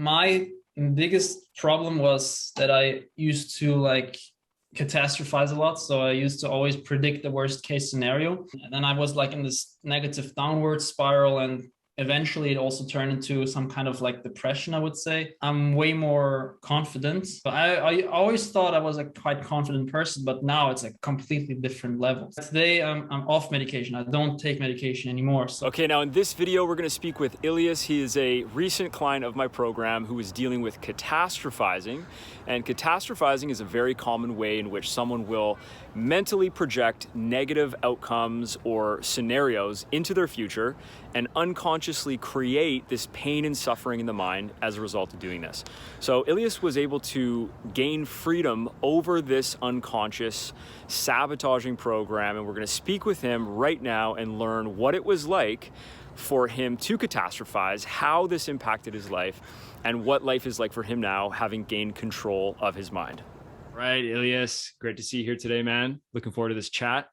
my biggest problem was that I used to catastrophize a lot. So I used to always predict the worst case scenario. And then I was like in this negative downward spiral, and eventually it also turned into some kind of like depression, I would say. I'm way more confident, but I always thought I was a quite confident person, but now it's a completely different level. Today I'm off medication. I don't take medication anymore. Okay, now in this video, we're gonna speak with Elias. He is a recent client of my program who is dealing with catastrophizing. And catastrophizing is a very common way in which someone will mentally project negative outcomes or scenarios into their future and unconsciously create this pain and suffering in the mind as a result of doing this. So Elias was able to gain freedom over this unconscious sabotaging program, and we're going to speak with him right now and learn what it was like for him to catastrophize, how this impacted his life, and what life is like for him now, having gained control of his mind. Right, Elias, great to see you here today, man. Looking forward to this chat.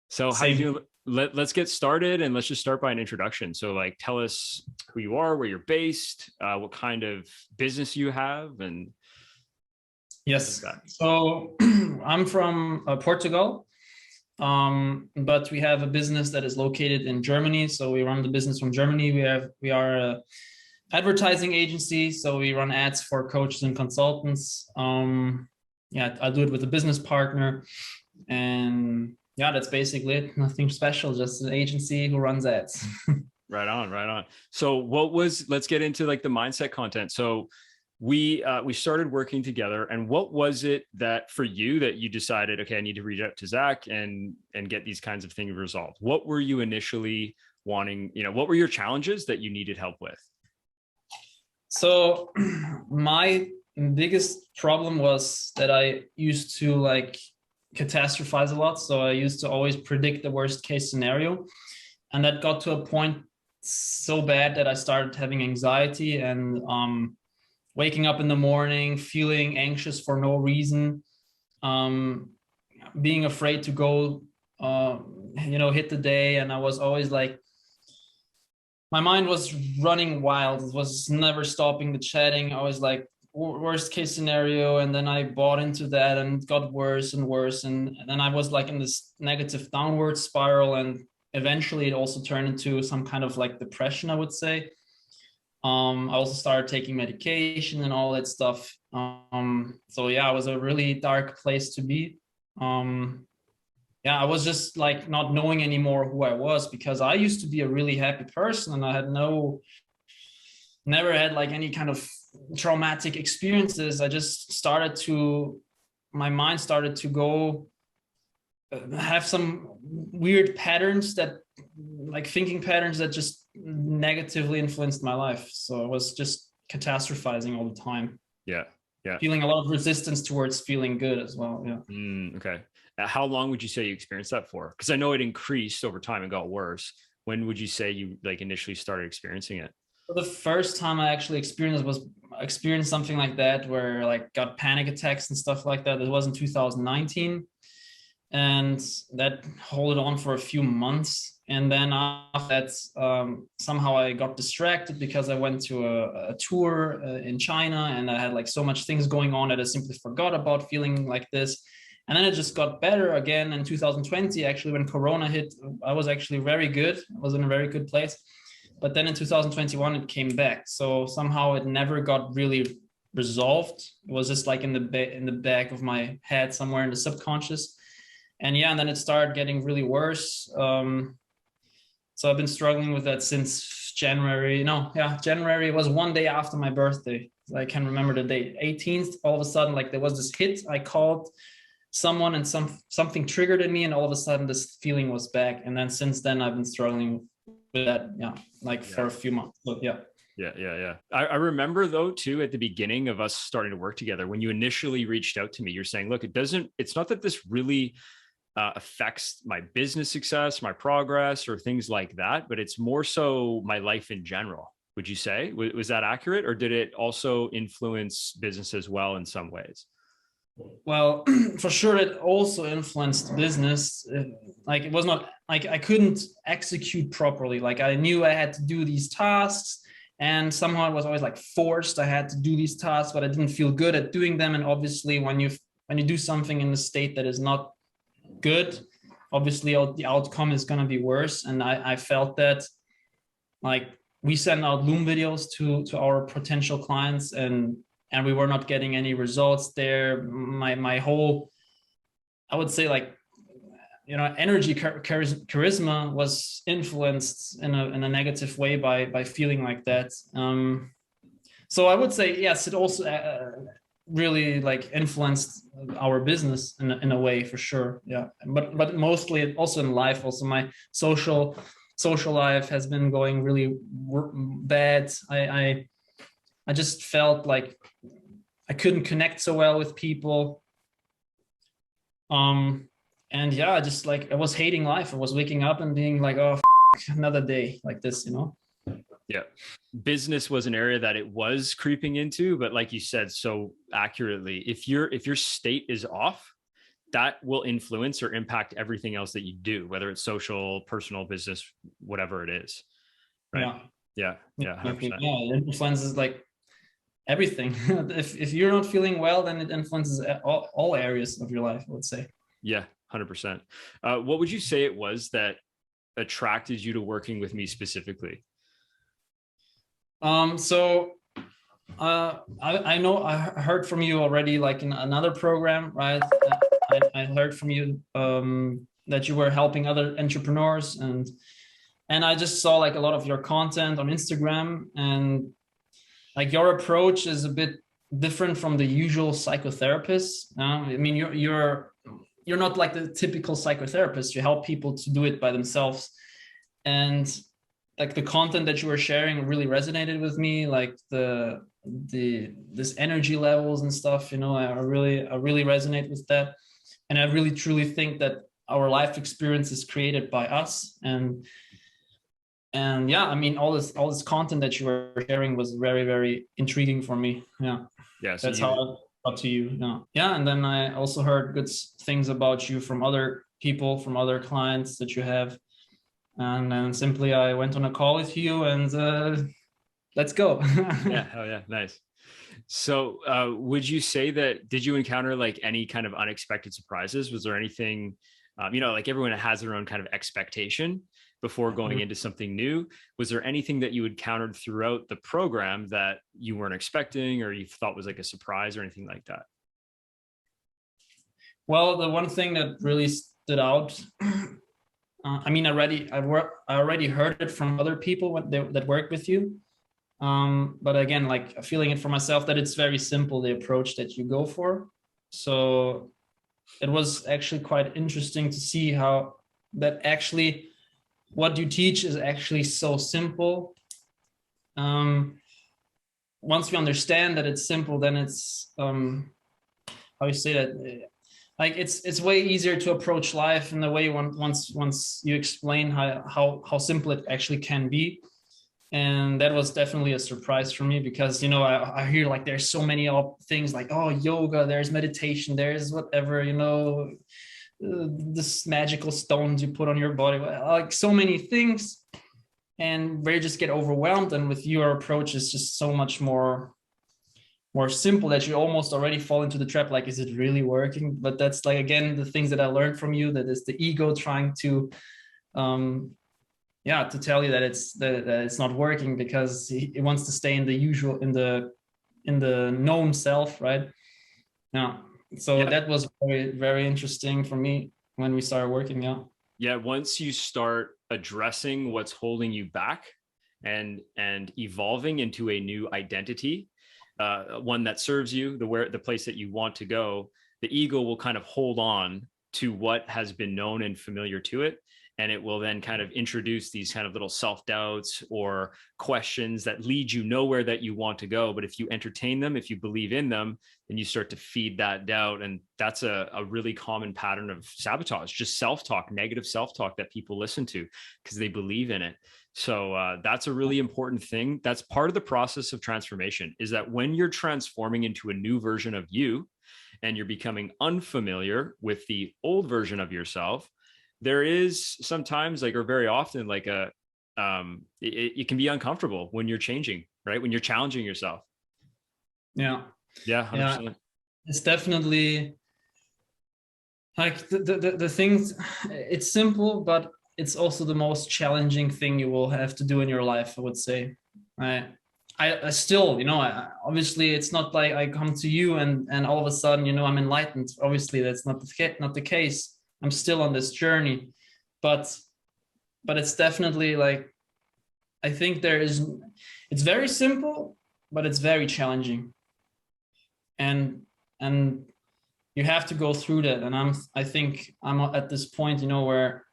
So how you doing? Let's get started, and let's just start by an introduction. So like, tell us who you are, where you're based, what kind of business you have, and yes. So I'm from Portugal, but we have a business that is located in Germany. So we run the business from Germany. We are a advertising agency, so we run ads for coaches and consultants. Yeah, I do it with a business partner, and yeah, that's basically it. Nothing special, just an agency who runs ads. Right on, right on. So let's get into like the mindset content. So we started working together, and what was it that for you that you decided, okay, I need to reach out to Zack and get these kinds of things resolved? What were you initially wanting, what were your challenges that you needed help with? So my biggest problem was that I used to catastrophize a lot. So I used to always predict the worst case scenario. And that got to a point so bad that I started having anxiety and waking up in the morning, feeling anxious for no reason, being afraid to go, hit the day. And I was always like, my mind was running wild. It was never stopping the chatting. I was like, worst case scenario. And then I bought into that, and it got worse and worse. And then I was like in this negative downward spiral. And eventually it also turned into some kind of like depression, I would say. I also started taking medication and all that stuff. So yeah, it was a really dark place to be. Yeah, I was just like not knowing anymore who I was, because I used to be a really happy person, and I had never had like any kind of traumatic experiences. My mind started to go have some weird patterns thinking patterns that just negatively influenced my life. So I was just catastrophizing all the time. Yeah. Yeah. Feeling a lot of resistance towards feeling good as well. Yeah. Okay. How long would you say you experienced that for? Because I know it increased over time and got worse. When would you say you initially started experiencing it? So the first time I actually experienced something like that, where got panic attacks and stuff like that. It was in 2019, and that held on for a few months. And then after that, somehow I got distracted because I went to a tour in China, and I had so much things going on that I simply forgot about feeling like this. And then it just got better again in 2020. Actually, when Corona hit, I was actually very good. I was in a very good place. But then in 2021, it came back. So somehow it never got really resolved. It was just in the back of my head, somewhere in the subconscious. And yeah, and then it started getting really worse. So I've been struggling with that since January. January was one day after my birthday. I can remember the date, 18th. All of a sudden, there was this hit. I called someone, and something triggered in me, and all of a sudden this feeling was back. And then since then I've been struggling with that, for a few months. But yeah. I remember though too, at the beginning of us starting to work together, when you initially reached out to me, you're saying, look, it's not that this really affects my business success, my progress, or things like that, but it's more so my life in general. Would you say, was that accurate, or did it also influence business as well in some ways? Well, for sure, it also influenced business. It was not I couldn't execute properly. I knew I had to do these tasks, And somehow I was always like forced. I had to do these tasks, but I didn't feel good at doing them. And obviously when you do something in a state that is not good, obviously the outcome is going to be worse. And I felt that, like, we send out Loom videos to our potential clients, and we were not getting any results there. My whole, I would say, like, energy, charisma was influenced in a negative way by feeling like that. So I would say, yes, it also really like influenced our business in a way, for sure. Yeah, but mostly also in life. Also, my social life has been going really bad. I just felt like I couldn't connect so well with people. And yeah, just like I was hating life. I was waking up and being like, oh, another day like this, Yeah. Business was an area that it was creeping into, but like you said so accurately, if your state is off, that will influence or impact everything else that you do, whether it's social, personal, business, whatever it is. Right. Yeah. Yeah. 100%. Yeah, it influences like everything. If you're not feeling well, then it influences all areas of your life, I would say. Yeah, 100%. What would you say it was that attracted you to working with me specifically? So I know I heard from you already, like in another program, right? I heard from you that you were helping other entrepreneurs, and I just saw like a lot of your content on Instagram, and like your approach is a bit different from the usual psychotherapists. I mean, you're not like the typical psychotherapist. You help people to do it by themselves, and like the content that you were sharing really resonated with me. Like this energy levels and stuff. I really resonate with that, and I really truly think that our life experience is created by us. And yeah, I mean, all this content that you were sharing was very, very intriguing for me. Yeah. Yeah. So that's how I got to you. Yeah. And then I also heard good things about you from other people, from other clients that you have. And then simply I went on a call with you, and let's go. Yeah. Oh yeah. Nice. So would you say that, did you encounter like any kind of unexpected surprises? Was there anything, like everyone has their own kind of expectation before going into something new? Was there anything that you encountered throughout the program that you weren't expecting or you thought was like a surprise or anything like that? Well, the one thing that really stood out, I mean, I already heard it from other people that work with you. But again, like feeling it for myself, that it's very simple, the approach that you go for. So it was actually quite interesting to see how that actually what you teach is actually so simple. Once we understand that it's simple, then it's how you say that, like it's way easier to approach life in the way once you explain how simple it actually can be. And that was definitely a surprise for me, because I hear like there's so many things like, oh, yoga, there's meditation, there's whatever, this magical stones you put on your body, like so many things, and they just get overwhelmed. And with your approach, it's just so much more simple that you almost already fall into the trap, like, is it really working? But that's like, again, the things that I learned from you, that is the ego trying to to tell you that it's not working, because it wants to stay in the usual, in the known self, right? So that was very, very interesting for me when we started working. Yeah. Once you start addressing what's holding you back and evolving into a new identity, one that serves you, the place that you want to go, the ego will kind of hold on to what has been known and familiar to it. And it will then kind of introduce these kind of little self-doubts or questions that lead you nowhere that you want to go. But if you entertain them, if you believe in them, then you start to feed that doubt. And that's a really common pattern of sabotage, just self-talk, negative self-talk that people listen to because they believe in it. So that's a really important thing. That's part of the process of transformation, is that when you're transforming into a new version of you and you're becoming unfamiliar with the old version of yourself, there is sometimes, like, or very often, like it can be uncomfortable when you're changing, right? When you're challenging yourself. Yeah. Yeah. 100%. Yeah. It's definitely like the things, it's simple, but it's also the most challenging thing you will have to do in your life, I would say. I still, obviously it's not like I come to you and all of a sudden, I'm enlightened. Obviously that's not the case. I'm still on this journey, but it's definitely like, I think it's very simple, but it's very challenging. And you have to go through that. And I think I'm at this point, where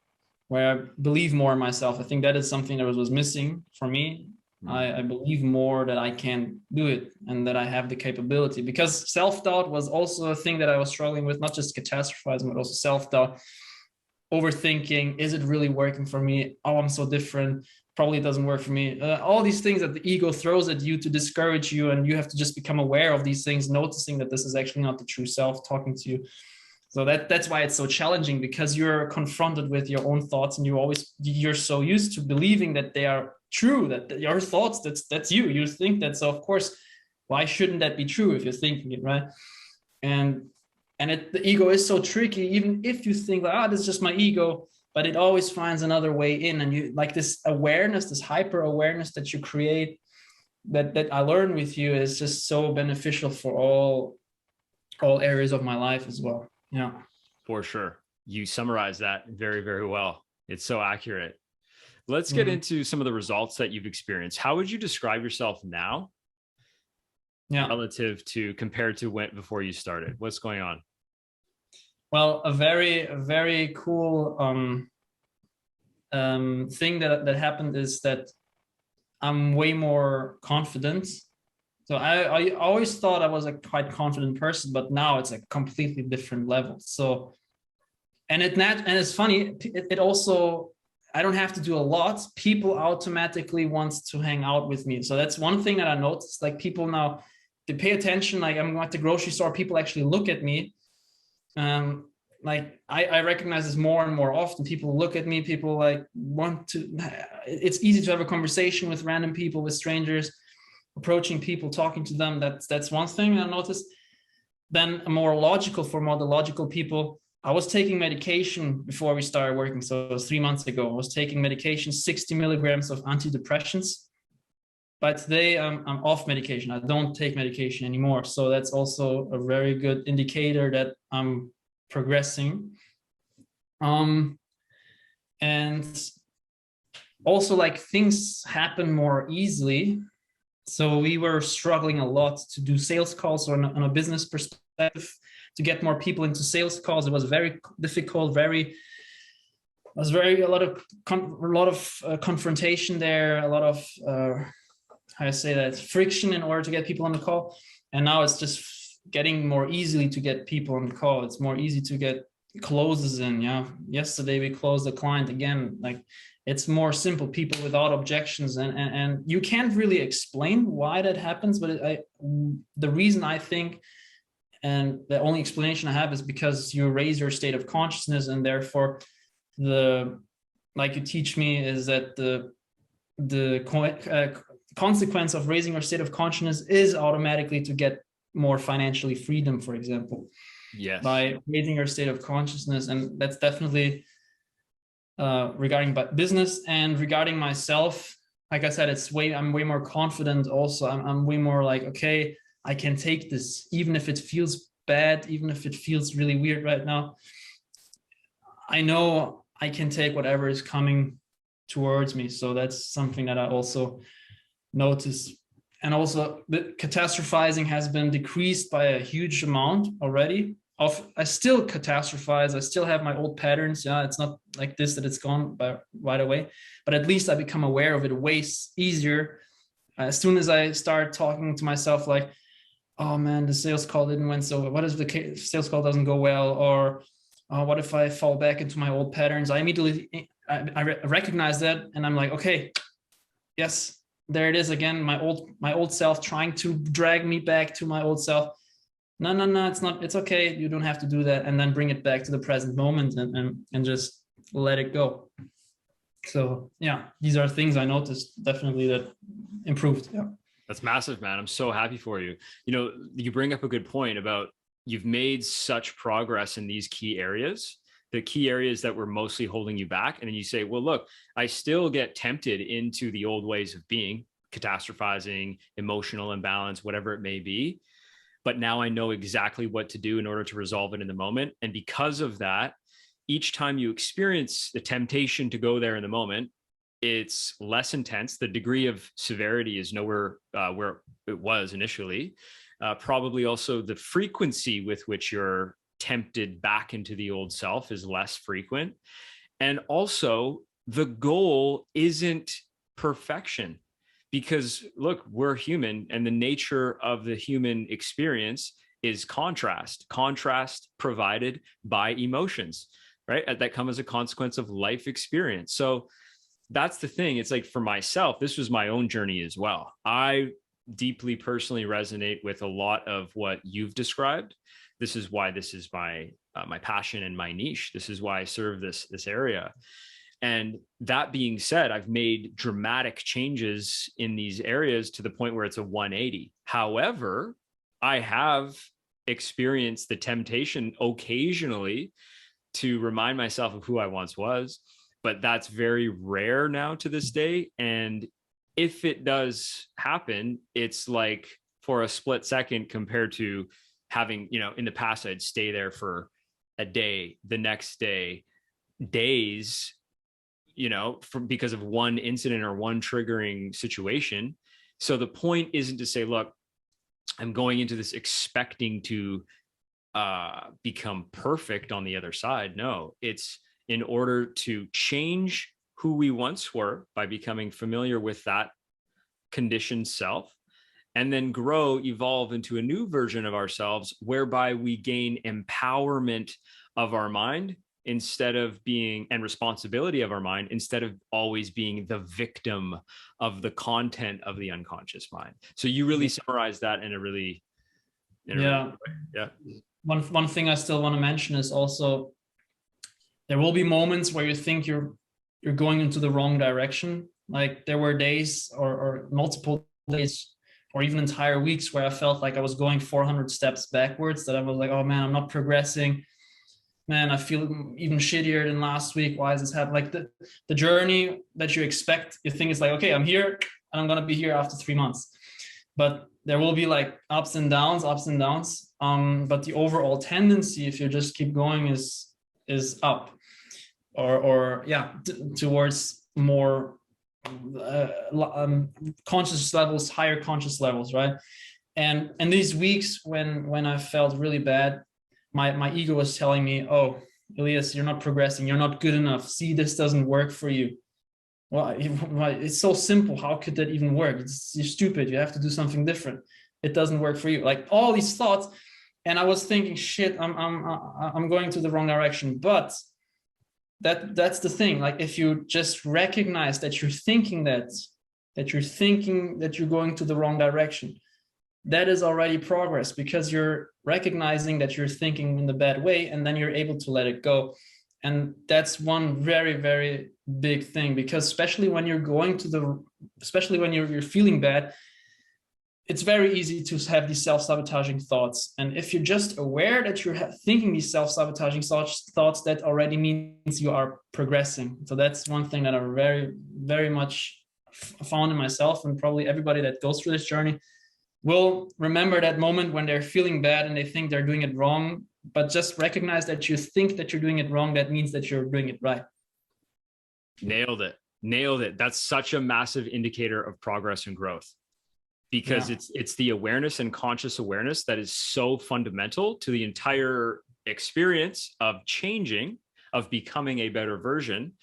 I believe more in myself. I think that is something that was missing for me. I believe more that I can do it and that I have the capability, because self-doubt was also a thing that I was struggling with, not just catastrophizing, but also self-doubt, overthinking. Is it really working for me? Oh, I'm so different. Probably it doesn't work for me. All these things that the ego throws at you to discourage you, and you have to just become aware of these things, noticing that this is actually not the true self talking to you. So that's why it's so challenging, because you're confronted with your own thoughts, and you're so used to believing that they are true, that your thoughts, that's you think that. So of course, why shouldn't that be true if you're thinking it, right? And the ego is so tricky. Even if you think like, this is just my ego, but it always finds another way in. And you like this awareness, this hyper awareness that you create, that I learned with you, is just so beneficial for all areas of my life as well. Yeah, for sure. You summarize that very, very well. It's so accurate. Let's get into some of the results that you've experienced. How would you describe yourself now? Yeah. Relative to compared to before you started? What's going on? Well, a very cool thing that happened is that I'm way more confident. So I always thought I was a quite confident person, but now it's a completely different level. So, and it's funny. It also, I don't have to do a lot. People automatically want to hang out with me. So that's one thing that I noticed. Like people now, they pay attention. Like I'm at the grocery store, people actually look at me. Like I recognize this more and more often. People look at me. People like want to. It's easy to have a conversation with random people, with strangers. Approaching people, talking to them, that's one thing I noticed. Then for more the logical people, I was taking medication before we started working. So it was 3 months ago. I was taking medication, 60 milligrams of antidepressants. But today I'm off medication. I don't take medication anymore. So that's also a very good indicator that I'm progressing. And also like things happen more easily. So we were struggling a lot to do sales calls on a business perspective, to get more people into sales calls. It was very difficult, a lot of confrontation there, a lot of friction in order to get people on the call. And now it's just getting more easily to get people on the call. It's more easy to get closes in. Yeah, yesterday we closed a client again. Like it's more simple, people without objections, and you can't really explain why that happens. But the reason I think, and the only explanation I have, is because you raise your state of consciousness, and therefore like you teach me, is that the consequence of raising your state of consciousness is automatically to get more financially freedom, for example. Yes. By raising your state of consciousness. And that's definitely regarding business. And regarding myself, like I said, I'm way more confident also. I'm way more like, okay, I can take this, even if it feels bad, even if it feels really weird right now. I know I can take whatever is coming towards me. So that's something that I also notice. And also the catastrophizing has been decreased by a huge amount already. I still catastrophize. I still have my old patterns. Yeah, it's not like this that it's gone right away, but at least I become aware of it way easier. As soon as I start talking to myself like, oh man, the sales call didn't went so, what if the sales call doesn't go well? Or what if I fall back into my old patterns? I immediately, I recognize that, and I'm like, okay, yes, there it is again. My old self trying to drag me back to my old self. No, it's not, it's okay. You don't have to do that. And then bring it back to the present moment and just let it go. So yeah, these are things I noticed definitely that improved. Yeah. That's massive, man. I'm so happy for you. You know, you bring up a good point about you've made such progress in these key areas, the key areas that were mostly holding you back. And then you say, well, look, I still get tempted into the old ways of being, catastrophizing, emotional imbalance, whatever it may be. But now I know exactly what to do in order to resolve it in the moment. And because of that, each time you experience the temptation to go there in the moment, it's less intense. The degree of severity is nowhere where it was initially. Probably also the frequency with which you're tempted back into the old self is less frequent. And also, the goal isn't perfection, because look, we're human, and the nature of the human experience is contrast provided by emotions, right? That come as a consequence of life experience. So that's the thing. It's like, for myself, this was my own journey as well. I deeply personally resonate with a lot of what you've described. This is why this is my passion and my niche. This is why I serve this area. And that being said, I've made dramatic changes in these areas to the point where it's a 180. However, I have experienced the temptation occasionally to remind myself of who I once was, but that's very rare now to this day. And if it does happen, it's like for a split second, compared to having, you know, in the past, I'd stay there for a day, the next day, days, you know, because of one incident or one triggering situation. So the point isn't to say, look, I'm going into this expecting to become perfect on the other side. No, it's in order to change who we once were by becoming familiar with that conditioned self, and then grow, evolve into a new version of ourselves, whereby we gain empowerment of our mind instead of being, and responsibility of our mind, instead of always being the victim of the content of the unconscious mind. So you really summarize that in a really way. Yeah. One thing I still want to mention is also, there will be moments where you think you're going into the wrong direction. Like there were days or multiple days or even entire weeks where I felt like I was going 400 steps backwards, that I was like, oh man, I'm not progressing. Man, I feel even shittier than last week. Why is this happening? Like the journey that you expect, you think it's like, okay, I'm here and I'm going to be here after 3 months. But there will be like ups and downs. But the overall tendency, if you just keep going, is up, or towards more conscious levels, higher conscious levels, right? And these weeks when I felt really bad, my ego was telling me, oh, Elias, you're not progressing, you're not good enough. See, this doesn't work for you. Well, it's so simple. How could that even work? You're stupid. You have to do something different. It doesn't work for you. Like all these thoughts, and I was thinking, shit, I'm going to the wrong direction. But that's the thing. Like if you just recognize that you're thinking that you're going to the wrong direction, that is already progress, because you're recognizing that you're thinking in the bad way, and then you're able to let it go. And that's one very, very big thing, because especially when you're feeling bad, it's very easy to have these self-sabotaging thoughts. And if you're just aware that you're thinking these self-sabotaging thoughts, that already means you are progressing. So that's one thing that I very, very much found in myself, and probably everybody that goes through this journey will remember that moment when they're feeling bad and they think they're doing it wrong. But just recognize that you think that you're doing it wrong. That means that you're doing it right. Nailed it. That's such a massive indicator of progress and growth, because it's the awareness and conscious awareness that is so fundamental to the entire experience of changing, of becoming a better version.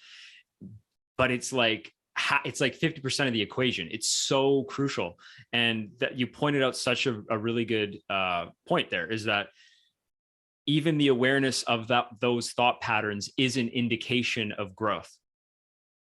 But it's like 50% of the equation. It's so crucial. And that you pointed out such a really good point there, is that even the awareness of those thought patterns is an indication of growth.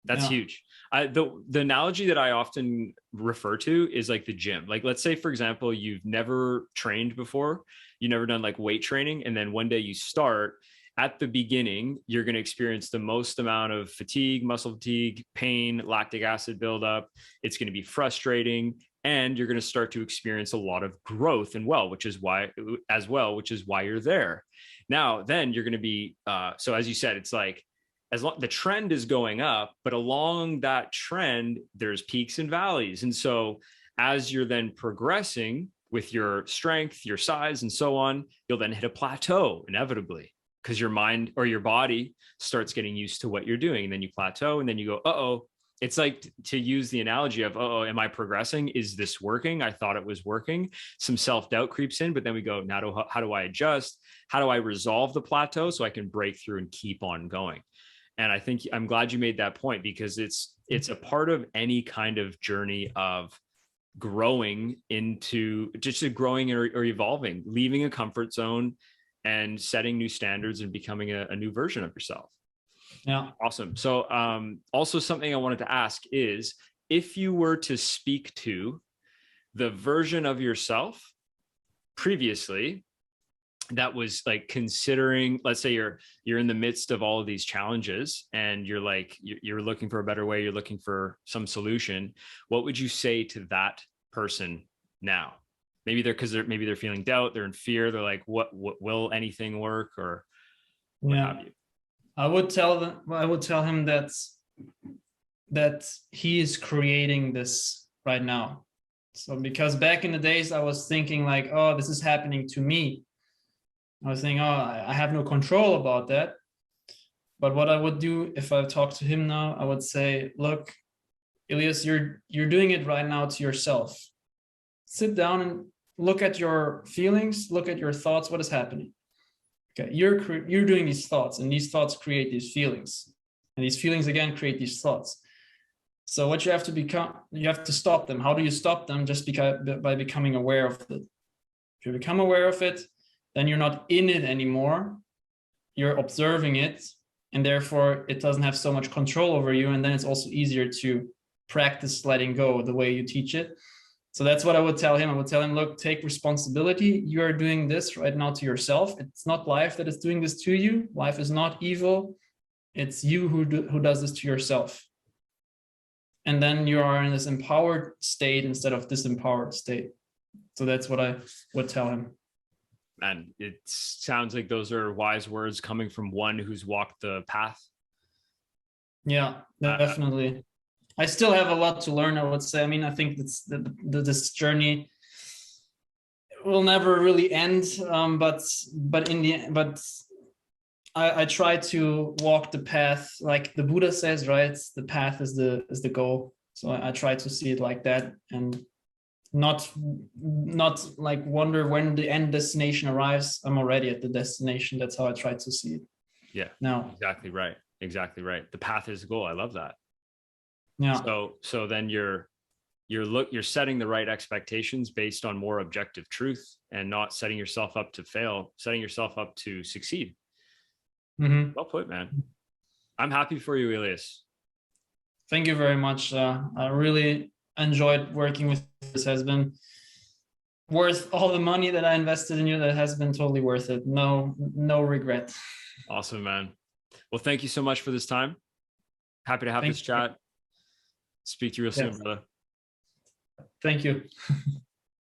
That's huge. The analogy that I often refer to is like the gym. Like, let's say, for example, you've never trained before, you've never done like weight training. And then one day you start. At the beginning, you're going to experience the most amount of fatigue, muscle fatigue, pain, lactic acid buildup. It's going to be frustrating. and you're going to start to experience a lot of growth which is why you're there. Now, then you're going to be, so as you said, it's like, as long the trend is going up, but along that trend, there's peaks and valleys. And so as you're then progressing with your strength, your size, and so on, you'll then hit a plateau inevitably, because your mind or your body starts getting used to what you're doing. And then you plateau, and then you go, uh-oh. It's like, to use the analogy of, uh-oh, am I progressing? Is this working? I thought it was working. Some self-doubt creeps in, but then we go, now how do I adjust? How do I resolve the plateau so I can break through and keep on going? And I think I'm glad you made that point, because it's a part of any kind of journey of growing into just growing or evolving, leaving a comfort zone and setting new standards and becoming a new version of yourself. Yeah. Awesome. So also something I wanted to ask is, if you were to speak to the version of yourself previously that was like considering, let's say you're in the midst of all of these challenges and you're like, you're looking for a better way, you're looking for some solution, what would you say to that person now? Maybe they're feeling doubt, they're in fear, they're like, what will anything work, or what have you? I would tell him that he is creating this right now. So because back in the days I was thinking like, oh, this is happening to me. I was thinking, oh, I have no control about that. But what I would do if I talk to him now, I would say, look, Elias, you're doing it right now to yourself. Sit down and look at your feelings, look at your thoughts, what is happening. Okay, you're doing these thoughts, and these thoughts create these feelings. And these feelings again create these thoughts. So what you have to stop them. How do you stop them? Just by becoming aware of it. If you become aware of it, then you're not in it anymore. You're observing it, and therefore it doesn't have so much control over you. And then it's also easier to practice letting go the way you teach it. So that's what I would tell him. I would tell him, look, take responsibility. You are doing this right now to yourself. It's not life that is doing this to you. Life is not evil. It's you who does this to yourself. And then you are in this empowered state instead of disempowered state. So that's what I would tell him. And it sounds like those are wise words coming from one who's walked the path. Yeah, definitely. I still have a lot to learn, I would say. I mean, I think this journey will never really end. But in the end, I try to walk the path like the Buddha says, right? The path is the goal. So I try to see it like that, and not like wonder when the end destination arrives. I'm already at the destination. That's how I try to see it. Yeah. Now. Exactly right. Exactly right. The path is the goal. I love that. Yeah. So then you're setting the right expectations based on more objective truth, and not setting yourself up to fail, setting yourself up to succeed. Mm-hmm. Well put, man. I'm happy for you, Elias. Thank you very much. I really enjoyed working with you. This has been worth all the money that I invested in you. That has been totally worth it. No regret. Awesome, man. Well, thank you so much for this time. Happy to have this chat. Speak to you real soon, brother. Thank you.